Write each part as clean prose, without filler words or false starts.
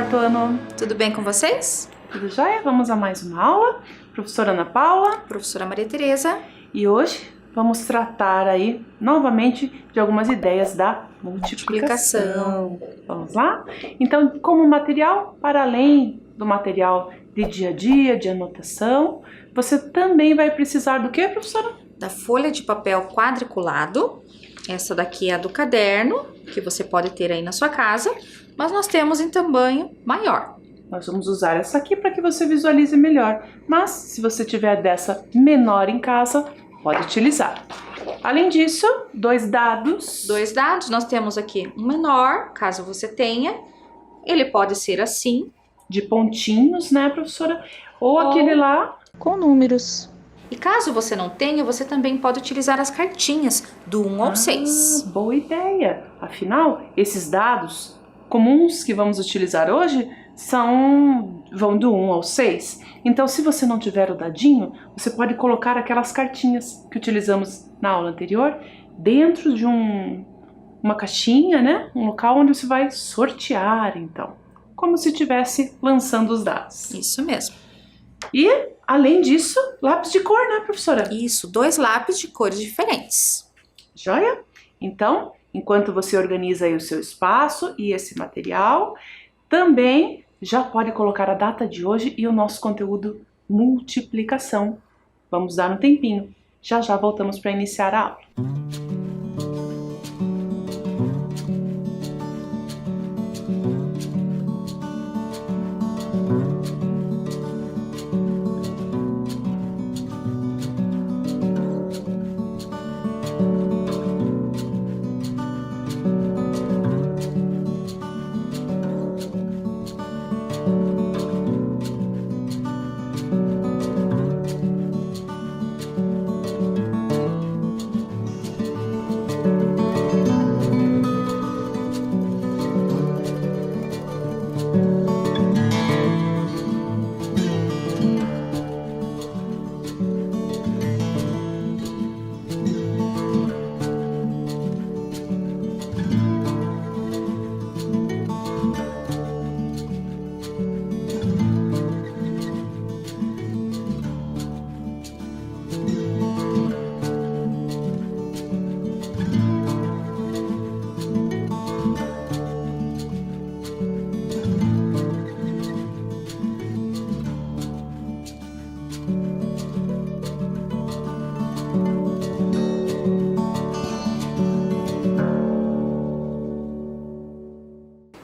quarto ano? Tudo bem com vocês? Tudo jóia? Vamos a mais uma aula. Professora Ana Paula. Professora Maria Tereza. E hoje vamos tratar aí novamente de algumas ideias da multiplicação. Vamos lá? Então, como material, para além do material de dia a dia, de anotação, você também vai precisar do que, professora? Da folha de papel quadriculado. Essa daqui é a do caderno, que você pode ter aí na sua casa, mas nós temos em tamanho maior. Nós vamos usar essa aqui para que você visualize melhor, mas se você tiver dessa menor em casa, pode utilizar. Além disso, dois dados. Dois dados, nós temos aqui um menor, caso você tenha. Ele pode ser assim. De pontinhos, né, professora? Ou aquele lá com números. E caso você não tenha, você também pode utilizar as cartinhas do 1 ao 6. Boa ideia! Afinal, esses dados comuns que vamos utilizar hoje vão do 1 ao 6. Então, se você não tiver o dadinho, você pode colocar aquelas cartinhas que utilizamos na aula anterior dentro de uma caixinha, né? Um local onde você vai sortear, então. Como se estivesse lançando os dados. Isso mesmo. E, além disso, lápis de cor, né, professora? Isso, 2 lápis de cores diferentes. Joia? Então, enquanto você organiza aí o seu espaço e esse material, também já pode colocar a data de hoje e o nosso conteúdo multiplicação. Vamos dar um tempinho. Já já voltamos para iniciar a aula.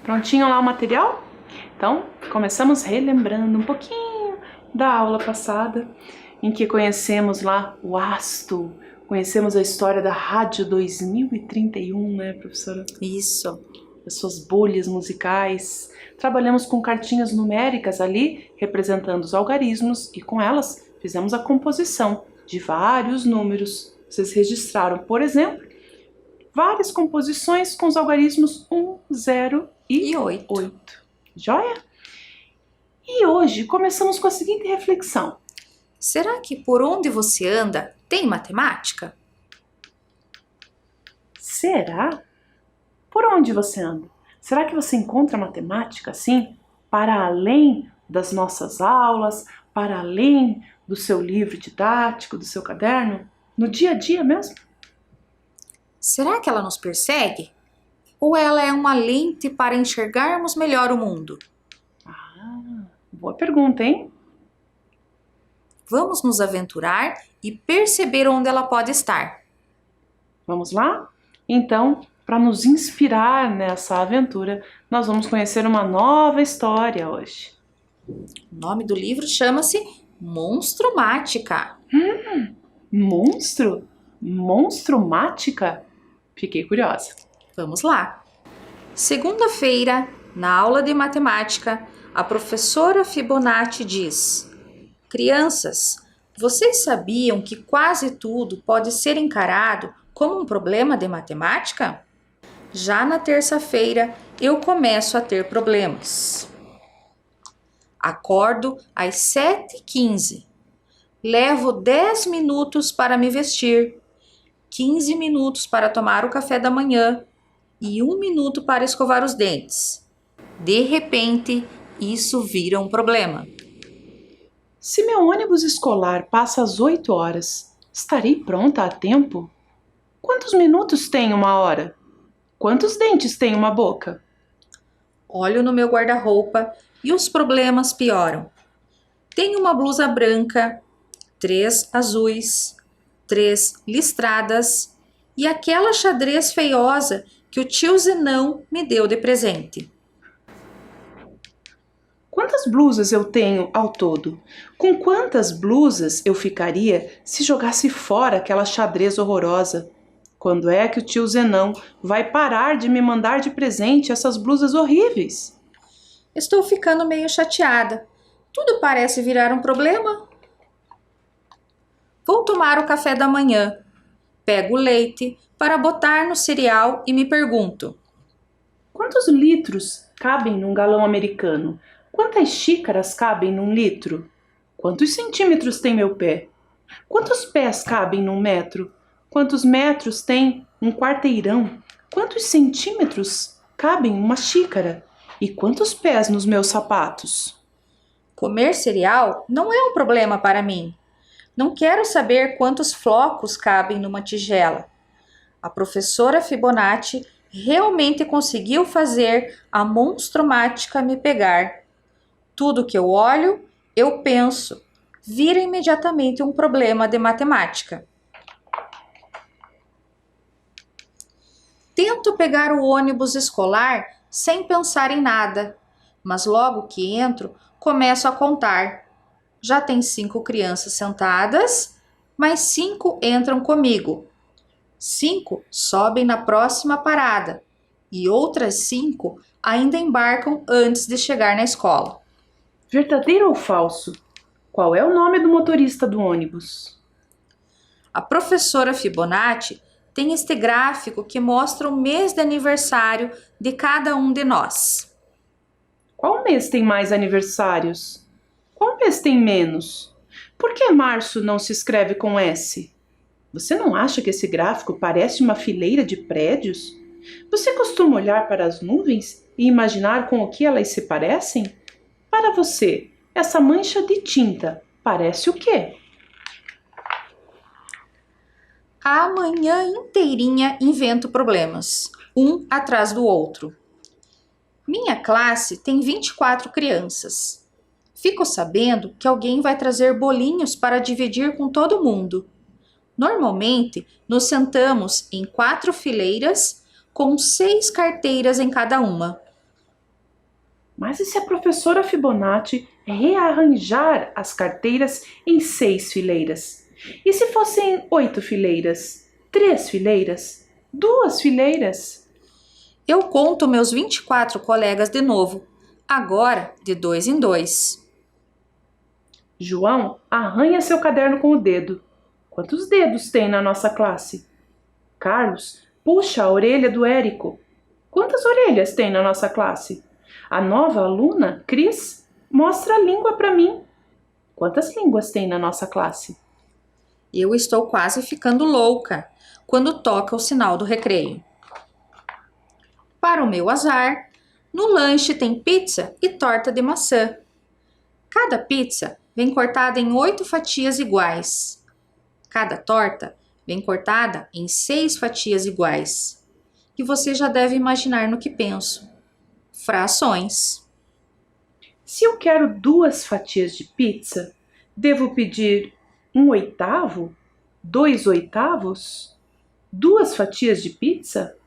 Prontinho lá o material? Então, começamos relembrando um pouquinho da aula passada, em que conhecemos lá o ASTO, conhecemos a história da Rádio 2031, né, professora? Isso. As suas bolhas musicais. Trabalhamos com cartinhas numéricas ali, representando os algarismos, e com elas fizemos a composição de vários números. Vocês registraram, por exemplo, várias composições com os algarismos 1, 0 e 8. Joia? E hoje começamos com a seguinte reflexão. Será que por onde você anda tem matemática? Será? Por onde você anda? Será que você encontra matemática assim, para além das nossas aulas, para além do seu livro didático, do seu caderno, no dia a dia mesmo? Será que ela nos persegue? Ou ela é uma lente para enxergarmos melhor o mundo? Boa pergunta, hein? Vamos nos aventurar e perceber onde ela pode estar. Vamos lá? Então, para nos inspirar nessa aventura, nós vamos conhecer uma nova história hoje. O nome do livro chama-se Monstromática. Monstro? Monstromática? Fiquei curiosa. Vamos lá. Segunda-feira, na aula de matemática, a professora Fibonacci diz: crianças, vocês sabiam que quase tudo pode ser encarado como um problema de matemática? Já na terça-feira, eu começo a ter problemas. Acordo às 7h15. Levo 10 minutos para me vestir, 15 minutos para tomar o café da manhã e 1 minuto para escovar os dentes. De repente, isso vira um problema. Se meu ônibus escolar passa às 8 horas, estarei pronta a tempo? Quantos minutos tem uma hora? Quantos dentes tem uma boca? Olho no meu guarda-roupa e os problemas pioram. Tenho uma blusa branca, 3 azuis, 3 listradas e aquela xadrez feiosa que o tio Zenão me deu de presente. Quantas blusas eu tenho ao todo? Com quantas blusas eu ficaria se jogasse fora aquela xadrez horrorosa? Quando é que o tio Zenão vai parar de me mandar de presente essas blusas horríveis? Estou ficando meio chateada. Tudo parece virar um problema. Vou tomar o café da manhã. Pego o leite para botar no cereal e me pergunto: Quantos litros cabem num galão americano? Quantas xícaras cabem num litro? Quantos centímetros tem meu pé? Quantos pés cabem num metro? Quantos metros tem um quarteirão? Quantos centímetros cabem uma xícara? E quantos pés nos meus sapatos? comer cereal não é um problema para mim. Não quero saber quantos flocos cabem numa tigela. A professora Fibonacci realmente conseguiu fazer a monstromática me pegar. Tudo que eu olho, eu penso, vira imediatamente um problema de matemática. Tento pegar o ônibus escolar sem pensar em nada, mas logo que entro, começo a contar. Já tem 5 crianças sentadas, mas 5 entram comigo. 5 sobem na próxima parada e outras 5 ainda embarcam antes de chegar na escola. Verdadeiro ou falso? Qual é o nome do motorista do ônibus? A professora Fibonacci tem este gráfico que mostra o mês de aniversário de cada um de nós. Qual mês tem mais aniversários? Qual mês tem menos? Por que março não se escreve com S? Você não acha que esse gráfico parece uma fileira de prédios? Você costuma olhar para as nuvens e imaginar com o que elas se parecem? Para você, essa mancha de tinta parece o quê? A manhã inteirinha invento problemas, um atrás do outro. Minha classe tem 24 crianças. Fico sabendo que alguém vai trazer bolinhos para dividir com todo mundo. Normalmente, nos sentamos em 4 fileiras com 6 carteiras em cada uma. Mas e se a professora Fibonacci rearranjar as carteiras em 6 fileiras? E se fossem 8 fileiras? 3 fileiras? 2 fileiras? Eu conto meus 24 colegas de novo, agora de 2 em 2. João arranha seu caderno com o dedo. Quantos dedos tem na nossa classe? Carlos puxa a orelha do Érico. Quantas orelhas tem na nossa classe? A nova aluna, Cris, mostra a língua para mim. Quantas línguas tem na nossa classe? Eu estou quase ficando louca quando toca o sinal do recreio. Para o meu azar, no lanche tem pizza e torta de maçã. Cada pizza vem cortada em 8 fatias iguais. Cada torta vem cortada em 6 fatias iguais. E você já deve imaginar no que penso. Frações. Se eu quero 2 fatias de pizza, devo pedir 1/8? 2/8? 2 fatias de pizza?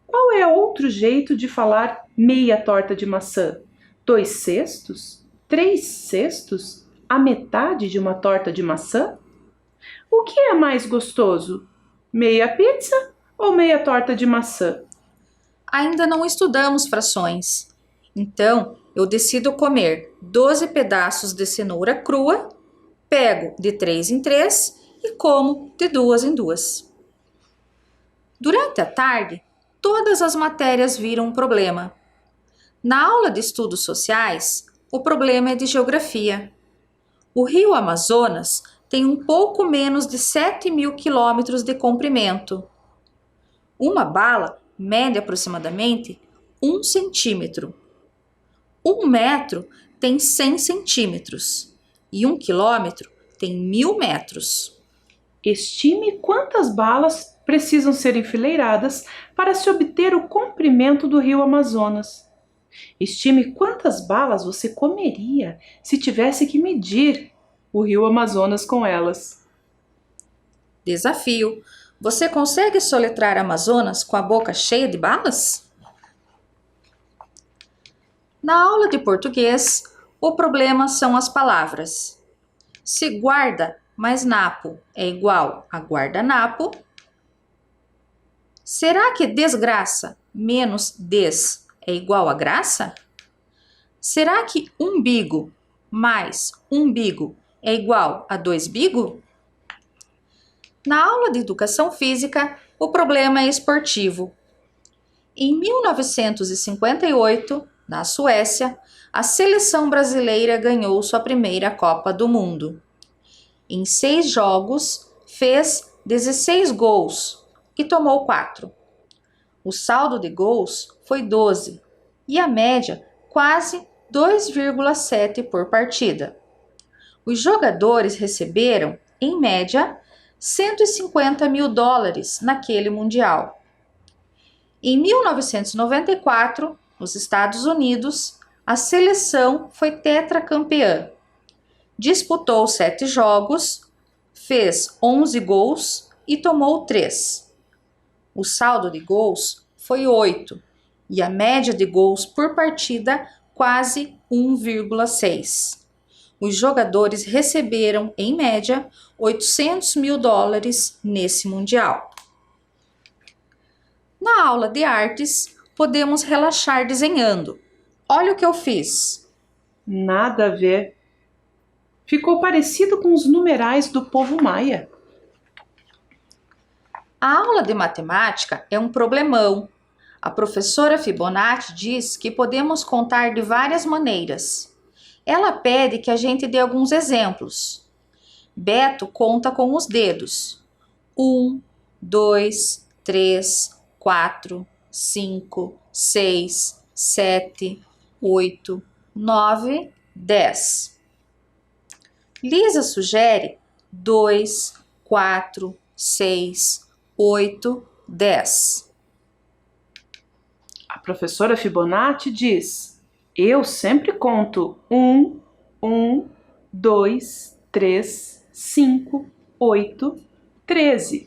Qual é outro jeito de falar meia torta de maçã? 2/6? 3/6? A metade de uma torta de maçã? O que é mais gostoso? Meia pizza ou meia torta de maçã? Ainda não estudamos frações. Então, eu decido comer 12 pedaços de cenoura crua, pego de 3 em 3 e como de 2 em 2. Durante a tarde, todas as matérias viram um problema. Na aula de estudos sociais, o problema é de geografia. O rio Amazonas tem um pouco menos de 7.000 quilômetros de comprimento. Uma bala mede aproximadamente 1 centímetro. 1 metro tem 100 centímetros e 1 quilômetro tem 1000 metros. Estime quantas balas precisam ser enfileiradas para se obter o comprimento do rio Amazonas. Estime quantas balas você comeria se tivesse que medir o rio Amazonas com elas. Desafio: você consegue soletrar Amazonas com a boca cheia de balas? Na aula de português, o problema são as palavras. Se guarda mais napo é igual a guardanapo, será que desgraça menos des é igual a graça? Será que umbigo mais umbigo é igual a 2 bigo? Na aula de educação física, o problema é esportivo. Em 1958, na Suécia, a seleção brasileira ganhou sua primeira Copa do Mundo. Em 6 jogos, fez 16 gols e tomou 4. O saldo de gols foi 12 e a média quase 2,7 por partida. Os jogadores receberam, em média, $150 mil naquele Mundial. Em 1994, nos Estados Unidos, a seleção foi tetracampeã. Disputou 7 jogos, fez 11 gols e tomou 3. O saldo de gols foi 8 e a média de gols por partida quase 1,6. Os jogadores receberam, em média, $800 mil nesse Mundial. Na aula de artes, podemos relaxar desenhando. Olha o que eu fiz. Nada a ver. Ficou parecido com os numerais do povo maia. A aula de matemática é um problemão. A professora Fibonacci diz que podemos contar de várias maneiras. Ela pede que a gente dê alguns exemplos. Beto conta com os dedos. 1, 2, 3, 4, 5, 6, 7, 8, 9, 10. Lisa sugere 2, 4, 6, 8, 10. A professora Fibonacci diz: eu sempre conto 1, 2, 3, 5, 8, 13.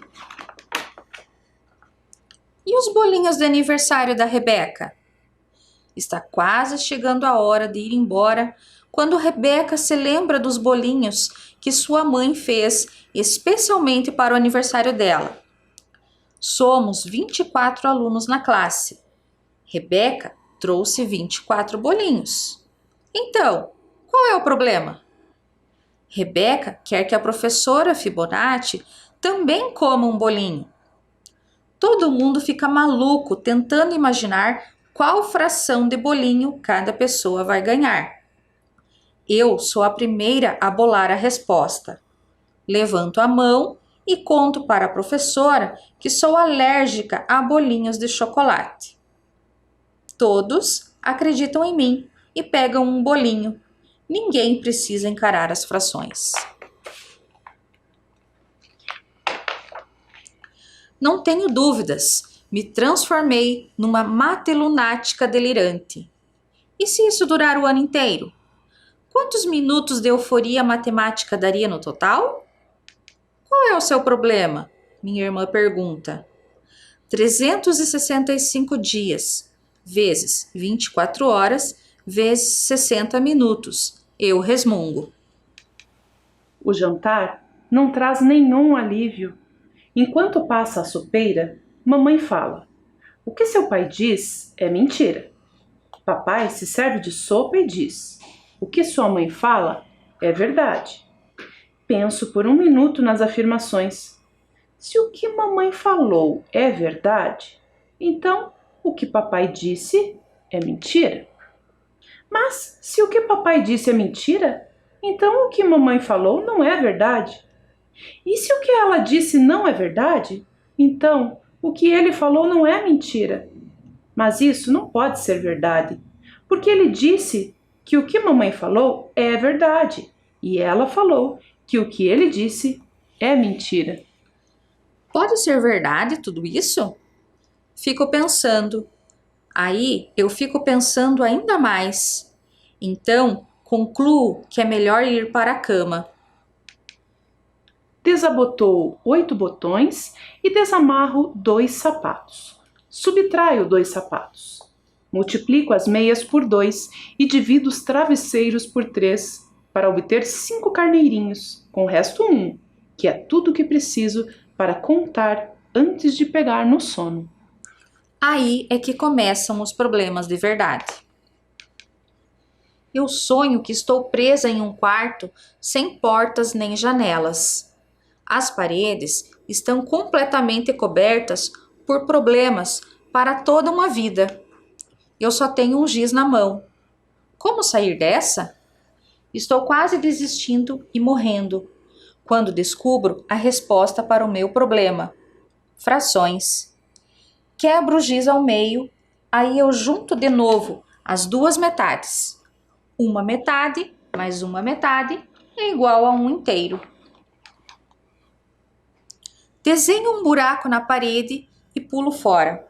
E os bolinhos de aniversário da Rebeca? Está quase chegando a hora de ir embora quando Rebeca se lembra dos bolinhos que sua mãe fez especialmente para o aniversário dela. Somos 24 alunos na classe. Rebeca trouxe 24 bolinhos. Então, qual é o problema? Rebeca quer que a professora Fibonacci também coma um bolinho. Todo mundo fica maluco tentando imaginar qual fração de bolinho cada pessoa vai ganhar. Eu sou a primeira a bolar a resposta. Levanto a mão e conto para a professora que sou alérgica a bolinhos de chocolate. Todos acreditam em mim e pegam um bolinho. Ninguém precisa encarar as frações. Não tenho dúvidas, me transformei numa matelunática delirante. E se isso durar o ano inteiro? Quantos minutos de euforia matemática daria no total? Qual é o seu problema? Minha irmã pergunta. 365 dias, vezes 24 horas, vezes 60 minutos. Eu resmungo. O jantar não traz nenhum alívio. Enquanto passa a sopeira, mamãe fala: o que seu pai diz é mentira. Papai se serve de sopa e diz: o que sua mãe fala é verdade. Penso por um minuto nas afirmações. Se o que mamãe falou é verdade, então o que papai disse é mentira. Mas se o que papai disse é mentira, então o que mamãe falou não é verdade. E se o que ela disse não é verdade, então o que ele falou não é mentira. Mas isso não pode ser verdade, porque ele disse que o que mamãe falou é verdade, e ela falou que o que ele disse é mentira. Pode ser verdade tudo isso? Fico pensando. Aí eu fico pensando ainda mais. Então, concluo que é melhor ir para a cama. Desabotou 8 botões e desamarro 2 sapatos. Subtraio 2 sapatos. Multiplico as meias por 2 e divido os travesseiros por 3 para obter 5 carneirinhos, com o resto 1, que é tudo o que preciso para contar antes de pegar no sono. Aí é que começam os problemas de verdade. Eu sonho que estou presa em um quarto sem portas nem janelas. As paredes estão completamente cobertas por problemas para toda uma vida. Eu só tenho um giz na mão. Como sair dessa? Estou quase desistindo e morrendo, quando descubro a resposta para o meu problema: frações. Quebro o giz ao meio, aí eu junto de novo as duas metades. Uma metade mais uma metade é igual a um inteiro. Desenho um buraco na parede e pulo fora.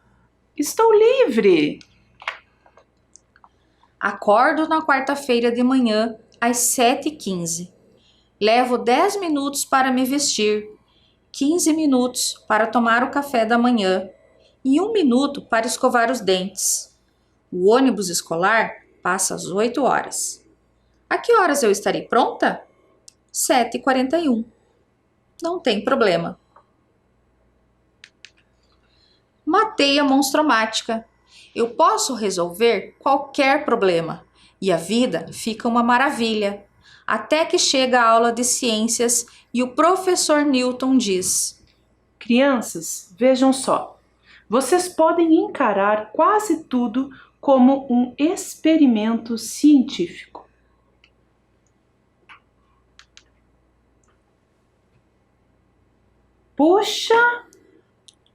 Estou livre! Acordo na quarta-feira de manhã, às 7h15. Levo 10 minutos para me vestir, 15 minutos para tomar o café da manhã e 1 minuto para escovar os dentes. O ônibus escolar passa às 8 horas. A que horas eu estarei pronta? 7h41. Não tem problema. Matei a monstromática. Eu posso resolver qualquer problema e a vida fica uma maravilha, até que chega a aula de ciências e o professor Newton diz: Crianças, vejam só. Vocês podem encarar quase tudo como um experimento científico. Puxa!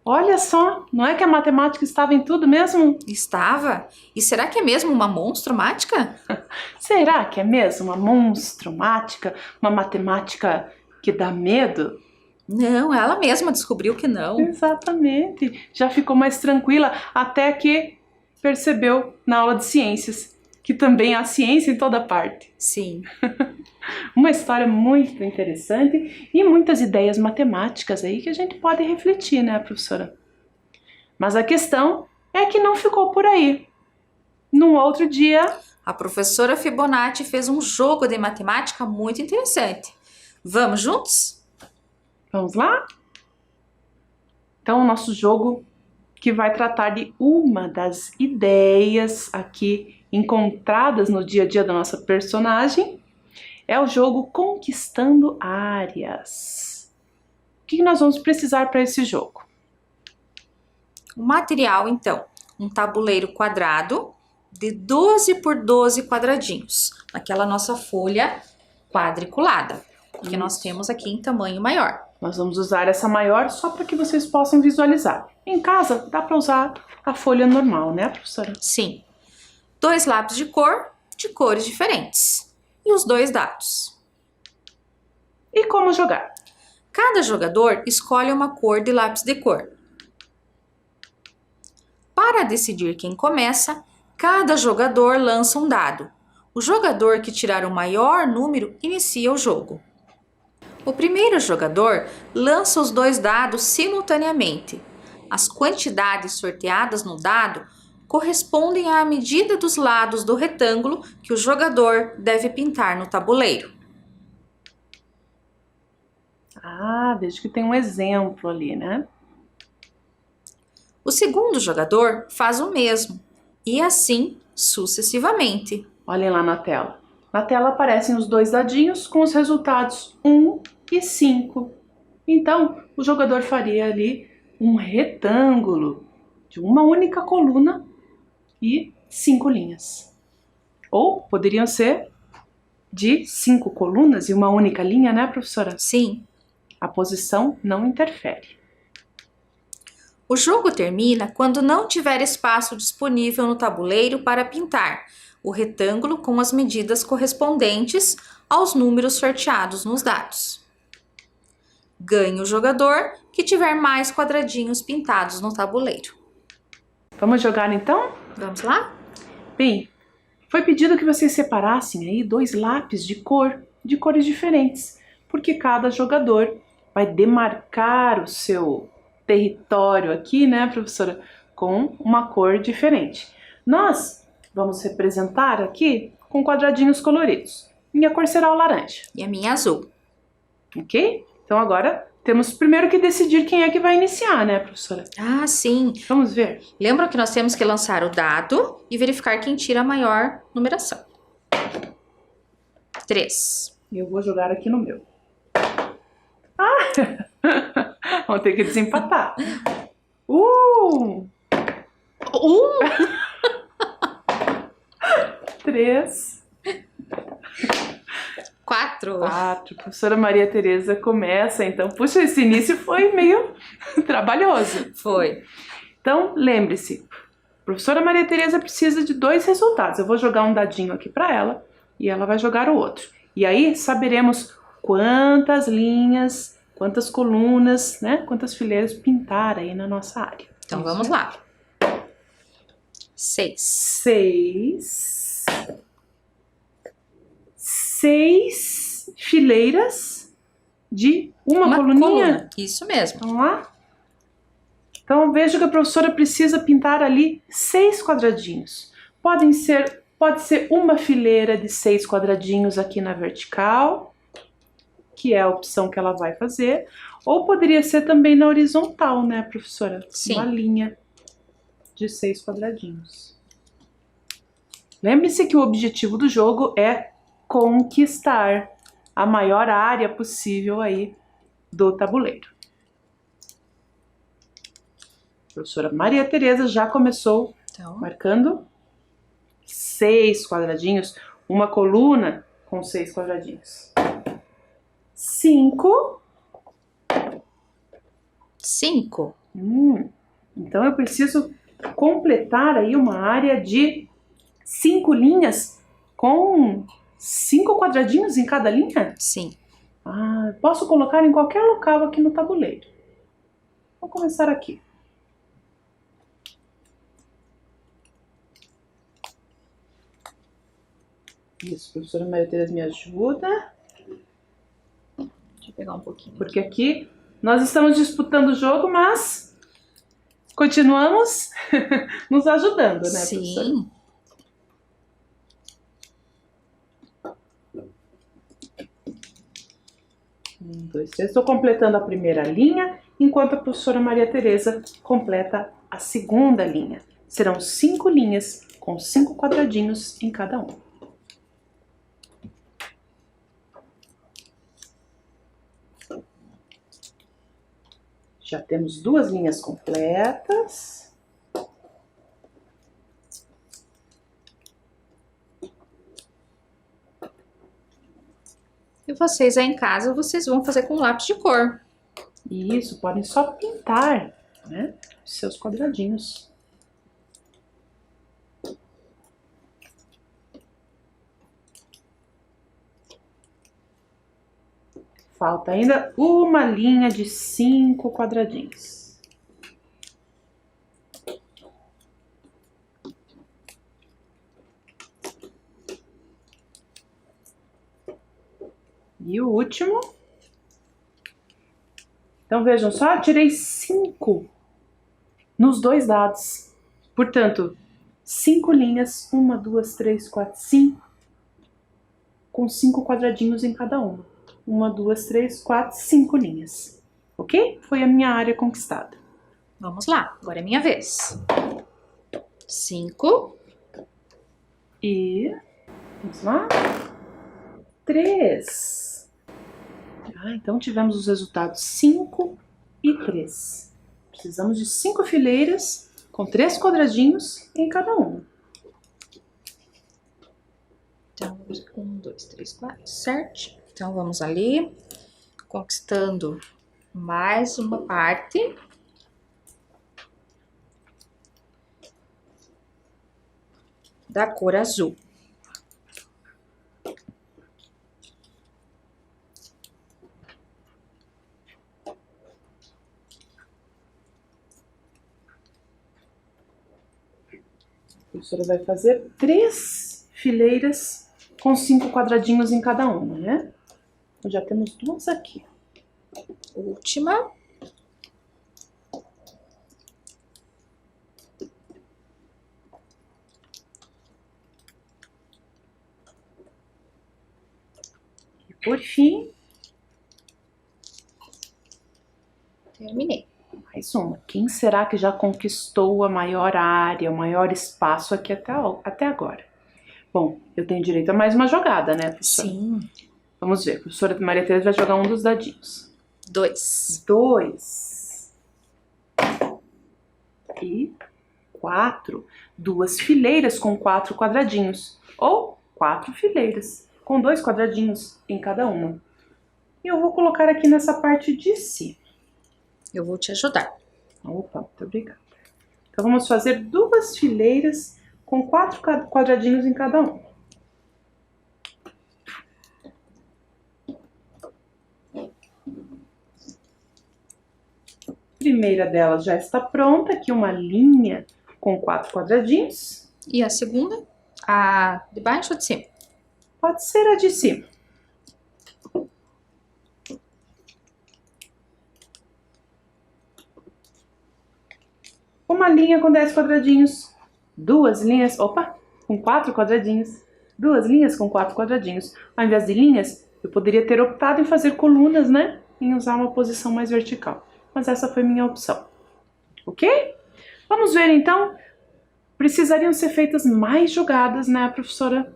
Olha só, não é que a matemática estava em tudo mesmo? Estava? E será que é mesmo uma monstromática? Será que é mesmo uma monstromática, uma matemática que dá medo? Não, ela mesma descobriu que não. Exatamente. Já ficou mais tranquila até que percebeu na aula de ciências que também há ciência em toda parte. Sim. Uma história muito interessante e muitas ideias matemáticas aí que a gente pode refletir, né, professora? Mas a questão é que não ficou por aí. Num outro dia, A professora Fibonacci fez um jogo de matemática muito interessante. Vamos juntos? vamos lá? Então, o nosso jogo que vai tratar de uma das ideias aqui encontradas no dia a dia da nossa personagem é o jogo Conquistando Áreas. O que nós vamos precisar para esse jogo? O material, então, um tabuleiro quadrado de 12 por 12 quadradinhos, naquela nossa folha quadriculada, que nós temos aqui em tamanho maior. Nós vamos usar essa maior só para que vocês possam visualizar. Em casa, dá para usar a folha normal, né, professora? Sim. 2 lápis de cor, de cores diferentes. E os 2 dados. E como jogar? Cada jogador escolhe uma cor de lápis de cor. Para decidir quem começa, cada jogador lança um dado. O jogador que tirar o maior número inicia o jogo. O primeiro jogador lança os 2 dados simultaneamente. As quantidades sorteadas no dado correspondem à medida dos lados do retângulo que o jogador deve pintar no tabuleiro. Ah, vejo que tem um exemplo ali, né? O segundo jogador faz o mesmo, e assim sucessivamente. Olhem lá na tela. Na tela aparecem os 2 dadinhos com os resultados 1 e 5. Então, o jogador faria ali um retângulo de uma única coluna e 5 linhas. Ou poderiam ser de 5 colunas e uma única linha, né, professora? Sim. A posição não interfere. O jogo termina quando não tiver espaço disponível no tabuleiro para pintar o retângulo com as medidas correspondentes aos números sorteados nos dados. Ganha o jogador que tiver mais quadradinhos pintados no tabuleiro. Vamos jogar então? Vamos lá? Bem, foi pedido que vocês separassem aí 2 lápis de cores diferentes, porque cada jogador vai demarcar o seu território aqui, né, professora, com uma cor diferente. Nós vamos representar aqui com quadradinhos coloridos. Minha cor será o laranja. E a minha azul. Ok? Então agora temos primeiro que decidir quem é que vai iniciar, né, professora? Ah, sim. Vamos ver. Lembram que nós temos que lançar o dado e verificar quem tira a maior numeração. 3. Eu vou jogar aqui no meu. Ah! Vamos ter que desempatar. 3. 4. 4. Professora Maria Tereza começa, então. Puxa, esse início foi meio trabalhoso. Foi. Então, lembre-se, professora Maria Tereza precisa de 2 resultados. Eu vou jogar um dadinho aqui para ela e ela vai jogar o outro. E aí saberemos quantas linhas, quantas colunas, né, quantas fileiras pintar aí na nossa área. Então vamos lá. 6. 6 fileiras de uma coluninha. Coluna. Isso mesmo. Vamos lá? Então veja que a professora precisa pintar ali 6 quadradinhos. Pode ser uma fileira de 6 quadradinhos aqui na vertical, que é a opção que ela vai fazer, ou poderia ser também na horizontal, né, professora? Sim. Uma linha de 6 quadradinhos. Lembre-se que o objetivo do jogo é conquistar a maior área possível aí do tabuleiro. A professora Maria Tereza já começou marcando 6 quadradinhos, uma coluna com 6 quadradinhos. 5. Então eu preciso completar aí uma área de 5 linhas com 5 quadradinhos em cada linha? Sim. Posso colocar em qualquer local aqui no tabuleiro. Vou começar aqui. Isso, professora Maria Tereza me ajuda. Deixa eu pegar um pouquinho. Porque aqui nós estamos disputando o jogo, mas continuamos nos ajudando, né, professora? Sim. Estou completando a primeira linha, enquanto a professora Maria Tereza completa a segunda linha. Serão 5 linhas com 5 quadradinhos em cada uma. Já temos 2 linhas completas. E vocês aí em casa, vocês vão fazer com lápis de cor. Isso, podem só pintar, né, os seus quadradinhos. Falta ainda uma linha de 5 quadradinhos. E o último. Então vejam só, tirei 5 nos 2 dados. Portanto, 5 linhas, 1, 2, 3, 4, 5, com 5 quadradinhos em cada uma. 1, 2, 3, 4, 5 linhas. Ok? Foi a minha área conquistada. Vamos lá, agora é minha vez. 5. E... vamos lá. 3. Então tivemos os resultados 5 e 3. Precisamos de 5 fileiras com 3 quadradinhos em cada uma. Então, 1, 2, 3, 4, certo? Então, vamos ali, conquistando mais uma parte. da cor azul. A professora vai fazer 3 fileiras com 5 quadradinhos em cada uma, né? Então, já temos 2 aqui. Última. E por fim, Terminei. mais uma. Quem será que já conquistou a maior área, o maior espaço aqui até agora? Bom, eu tenho direito a mais uma jogada, né, professora? Sim. Vamos ver. A professora Maria Tereza vai jogar um dos dadinhos. 2. 2. E 4. 2 fileiras com 4 quadradinhos. Ou 4 fileiras com 2 quadradinhos em cada uma. E eu vou colocar aqui nessa parte de cima. Eu vou te ajudar. Opa, muito obrigada. Então, vamos fazer 2 fileiras com 4 quadradinhos em cada uma. A primeira delas já está pronta, aqui uma linha com 4 quadradinhos. E a segunda? A de baixo ou de cima? Pode ser a de cima. Uma linha com 10 quadradinhos, 2 linhas, com 4 quadradinhos, 2 linhas com 4 quadradinhos. Ao invés de linhas, eu poderia ter optado em fazer colunas, né? Em usar uma posição mais vertical. Mas essa foi minha opção. Ok? Vamos ver então. Precisariam ser feitas mais jogadas, né, professora?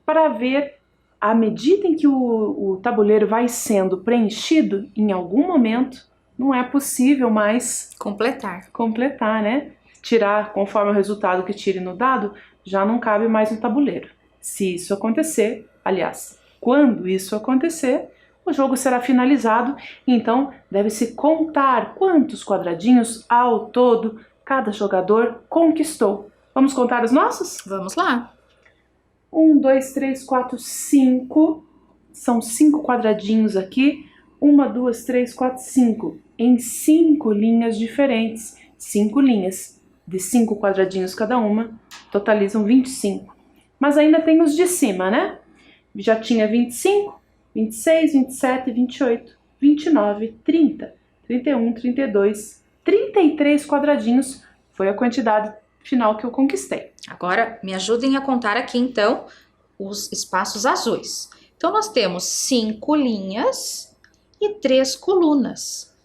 Para ver, à medida em que o tabuleiro vai sendo preenchido, em algum momento, não é possível mais completar, né? Tirar conforme o resultado que tire no dado, já não cabe mais no tabuleiro. Se isso acontecer, aliás, quando isso acontecer, o jogo será finalizado, então deve-se contar quantos quadradinhos ao todo cada jogador conquistou. Vamos contar os nossos? Vamos lá. 1, 2, 3, 4, 5. São 5 quadradinhos aqui. 1, 2, 3, 4, 5. Em 5 linhas diferentes. 5 linhas de 5 quadradinhos cada uma. Totalizam 25. Mas ainda tem os de cima, né? Já tinha 25, 26, 27, 28, 29, 30, 31, 32, 33 quadradinhos. Foi a quantidade final que eu conquistei. Agora, me ajudem a contar aqui, então, os espaços azuis. Então, nós temos 5 linhas e 3 colunas.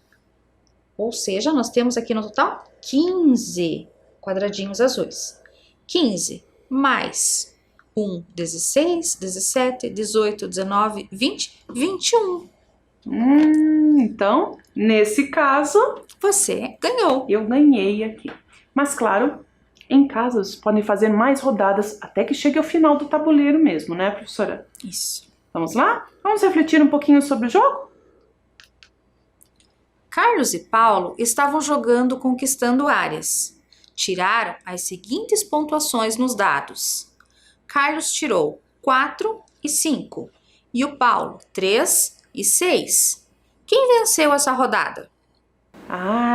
Ou seja, nós temos aqui no total 15 quadradinhos azuis. 15 mais 1, 16, 17, 18, 19, 20, 21. Então, nesse caso, você ganhou. Eu ganhei aqui. Mas, claro, em casa vocês podem fazer mais rodadas até que chegue ao final do tabuleiro mesmo, né, professora? Isso. Vamos lá? Vamos refletir um pouquinho sobre o jogo? Carlos e Paulo estavam jogando conquistando áreas. Tiraram as seguintes pontuações nos dados. Carlos tirou 4 e 5 e o Paulo 3 e 6. Quem venceu essa rodada?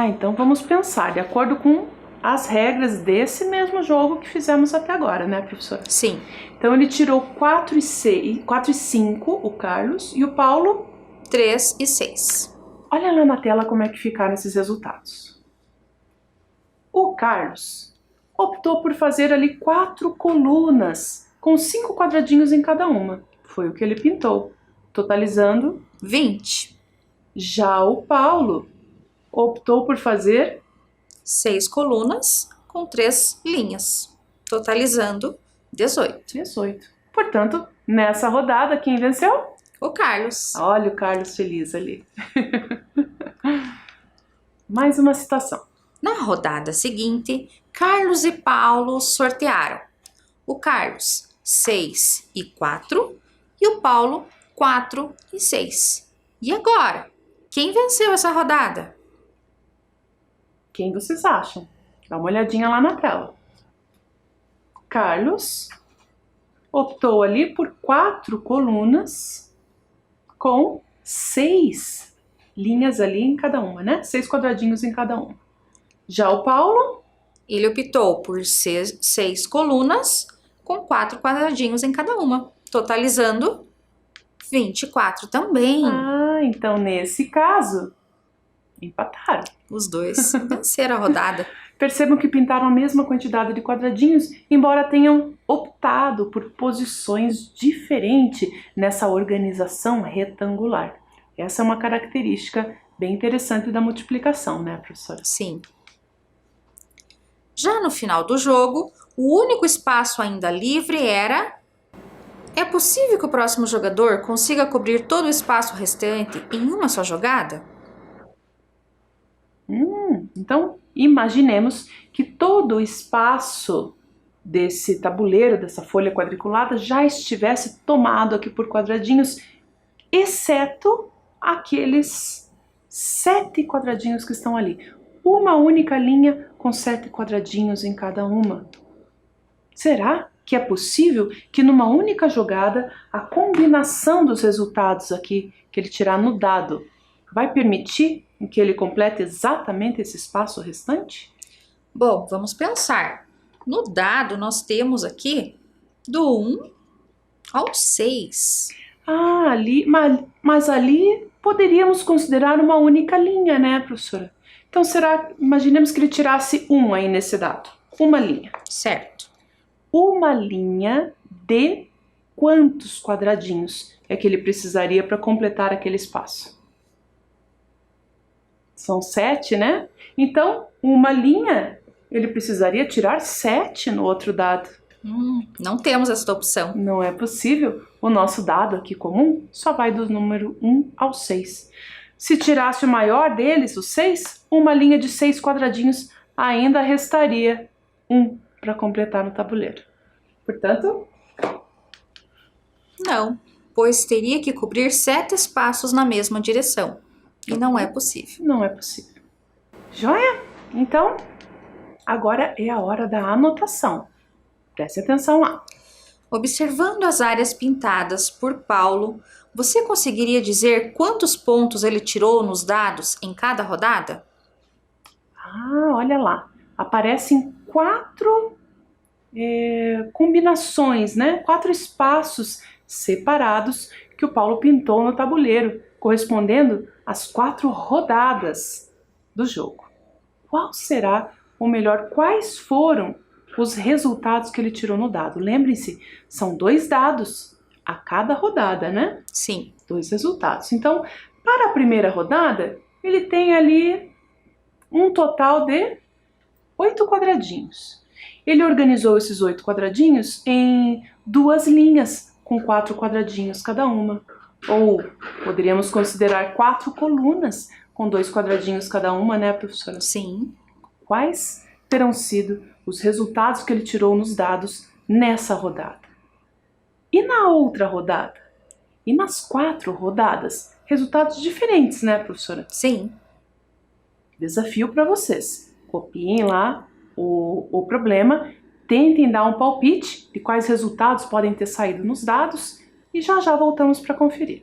Então vamos pensar de acordo com as regras desse mesmo jogo que fizemos até agora, né, professora? Sim. Então ele tirou 4 e 5, o Carlos, e o Paulo? 3 e 6. Olha lá na tela como é que ficaram esses resultados. O Carlos optou por fazer ali 4 colunas, com 5 quadradinhos em cada uma. Foi o que ele pintou, totalizando 20. Já o Paulo optou por fazer 6 colunas com 3 linhas, totalizando 18. 18. Portanto, nessa rodada, quem venceu? O Carlos. Olha o Carlos feliz ali. Mais uma citação. Na rodada seguinte, Carlos e Paulo sortearam. O Carlos, 6 e 4, e o Paulo, 4 e 6. E agora? Quem venceu essa rodada? Quem vocês acham? Dá uma olhadinha lá na tela. Carlos optou ali por 4 colunas com 6 linhas ali em cada uma, né? 6 quadradinhos em cada uma. Já o Paulo, Ele optou por 6 colunas com 4 quadradinhos em cada uma, totalizando 24 também. então nesse caso, empataram. Os dois venceram a rodada. Percebam que pintaram a mesma quantidade de quadradinhos, embora tenham optado por posições diferentes nessa organização retangular. Essa é uma característica bem interessante da multiplicação, né, professora? Sim. Já no final do jogo, o único espaço ainda livre era... É possível que o próximo jogador consiga cobrir todo o espaço restante em uma só jogada? Então, imaginemos que todo o espaço desse tabuleiro, dessa folha quadriculada, já estivesse tomado aqui por quadradinhos, exceto aqueles 7 quadradinhos que estão ali. Uma única linha com 7 quadradinhos em cada uma. Será que é possível que numa única jogada a combinação dos resultados aqui que ele tirar no dado vai permitir que ele complete exatamente esse espaço restante? Bom, vamos pensar. No dado nós temos aqui do 1 ao 6. Mas ali poderíamos considerar uma única linha, né, professora? Então imaginemos que ele tirasse 1 aí nesse dado, uma linha. Certo. Uma linha de quantos quadradinhos é que ele precisaria para completar aquele espaço? São 7, né? Então, uma linha, ele precisaria tirar 7 no outro dado. Não temos essa opção. Não é possível. O nosso dado aqui comum só vai do número 1 ao 6. Se tirasse o maior deles, o 6, uma linha de 6 quadradinhos ainda restaria 1 para completar no tabuleiro. Portanto, não, pois teria que cobrir 7 espaços na mesma direção. E não é possível. Não é possível. Joia? Então, agora é a hora da anotação. Preste atenção lá. Observando as áreas pintadas por Paulo, você conseguiria dizer quantos pontos ele tirou nos dados em cada rodada? Olha lá. Aparecem 4 combinações, né? 4 espaços separados que o Paulo pintou no tabuleiro, correspondendo às 4 rodadas do jogo. Qual será, ou melhor, quais foram os resultados que ele tirou no dado? Lembrem-se, são 2 dados a cada rodada, né? Sim. 2 resultados. Então, para a primeira rodada, ele tem ali um total de 8 quadradinhos. Ele organizou esses 8 quadradinhos em 2 linhas, com 4 quadradinhos cada uma. Ou poderíamos considerar 4 colunas, com 2 quadradinhos cada uma, né, professora? Sim. Quais terão sido os resultados que ele tirou nos dados nessa rodada? E na outra rodada? E nas 4 rodadas? Resultados diferentes, né, professora? Sim. Desafio para vocês. Copiem lá o problema, tentem dar um palpite de quais resultados podem ter saído nos dados e já voltamos para conferir.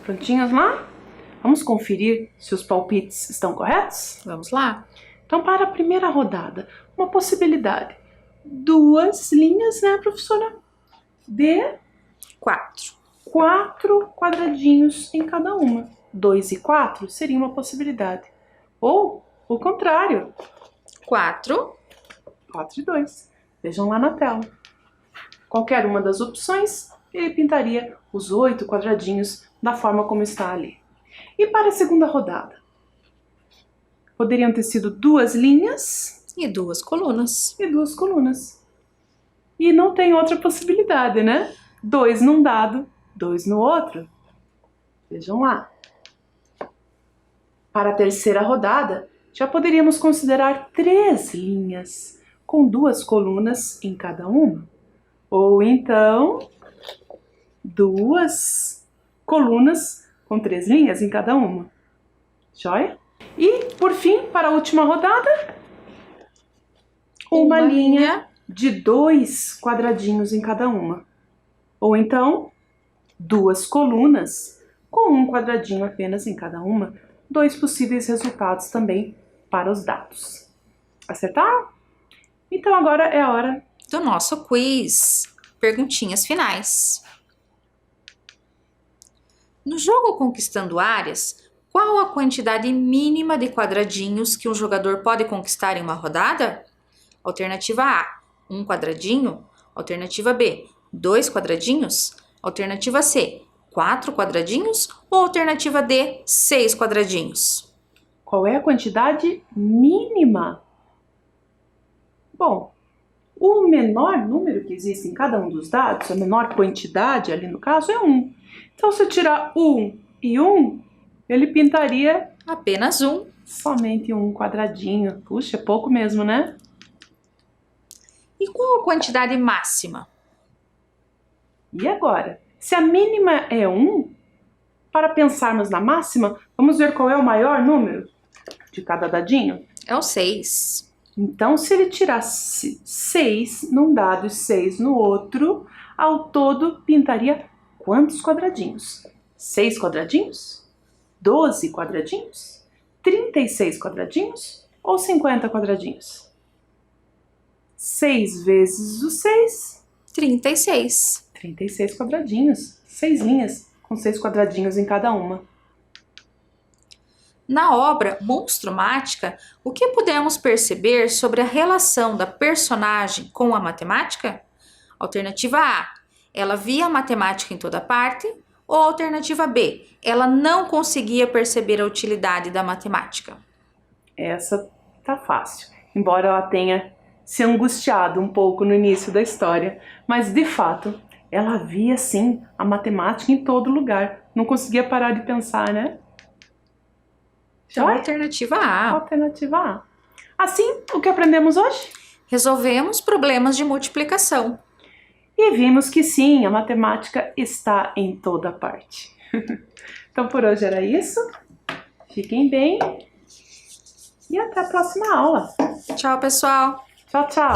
Prontinhos lá? Vamos conferir se os palpites estão corretos? Vamos lá. Então, para a primeira rodada, uma possibilidade. 2 linhas, né, professora? De 4. 4 quadradinhos em cada uma. 2 e 4 seria uma possibilidade. Ou o contrário. 4. 4 e 2. Vejam lá na tela. Qualquer uma das opções, ele pintaria os 8 quadradinhos da forma como está ali. E para a segunda rodada? Poderiam ter sido 2 linhas E 2 colunas. e 2 colunas. E não tem outra possibilidade, né? 2 num dado, 2 no outro. Vejam lá. Para a terceira rodada, já poderíamos considerar 3 linhas, com 2 colunas em cada uma. Ou então, 2 colunas com 3 linhas em cada uma. Joia? E, por fim, para a última rodada, uma linha de 2 quadradinhos em cada uma. Ou então, 2 colunas com 1 quadradinho apenas em cada uma. 2 possíveis resultados também para os dados. Acertaram? Então agora é a hora do nosso quiz. Perguntinhas finais. No jogo Conquistando Áreas, qual a quantidade mínima de quadradinhos que um jogador pode conquistar em uma rodada? Alternativa A, 1 quadradinho. Alternativa B, 2 quadradinhos. Alternativa C, 4 quadradinhos. Ou alternativa D, 6 quadradinhos? qual é a quantidade mínima. Bom, o menor número que existe em cada um dos dados, a menor quantidade ali no caso é 1. Então se eu tirar 1 e 1, ele pintaria Apenas 1. somente um quadradinho. Puxa, é pouco mesmo, né? E qual a quantidade máxima? E agora? Se a mínima é 1, para pensarmos na máxima, vamos ver qual é o maior número de cada dadinho? É o 6. Então, se ele tirasse 6 num dado e 6 no outro, ao todo pintaria quantos quadradinhos? 6 quadradinhos? 12 quadradinhos? 36 quadradinhos? Ou 50 quadradinhos? 6 vezes o 6? 36. 36 quadradinhos. 6 linhas com 6 quadradinhos em cada uma. Na obra Monstro Mática, o que podemos perceber sobre a relação da personagem com a matemática? Alternativa A, ela via a matemática em toda parte. Ou alternativa B, ela não conseguia perceber a utilidade da matemática? Essa tá fácil, embora ela tenha se angustiado um pouco no início da história, mas de fato ela via sim a matemática em todo lugar, não conseguia parar de pensar, né? Então, alternativa A. Alternativa A. Assim, o que aprendemos hoje? Resolvemos problemas de multiplicação. E vimos que sim, a matemática está em toda parte. Então por hoje era isso. Fiquem bem e até a próxima aula. Tchau, pessoal! Tchau, tchau!